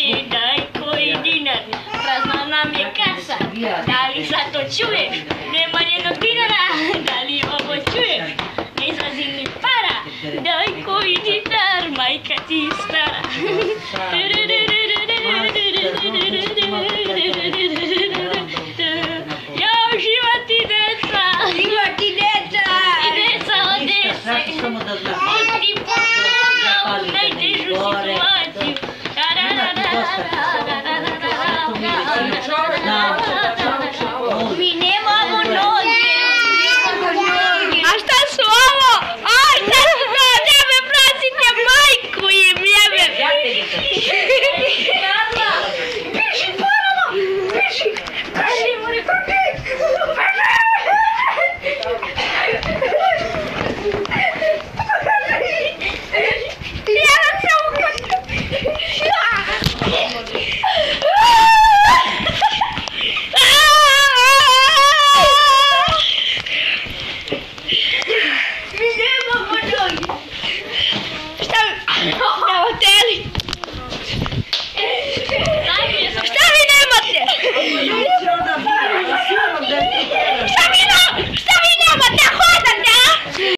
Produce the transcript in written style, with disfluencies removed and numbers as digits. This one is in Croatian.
dai coi dinar prasna me casa dali satu cuy demanya ngebinara dali obo cuy Nisa sini para dai coi dinar mai kacistara Yo Shivati Desa Desa Desa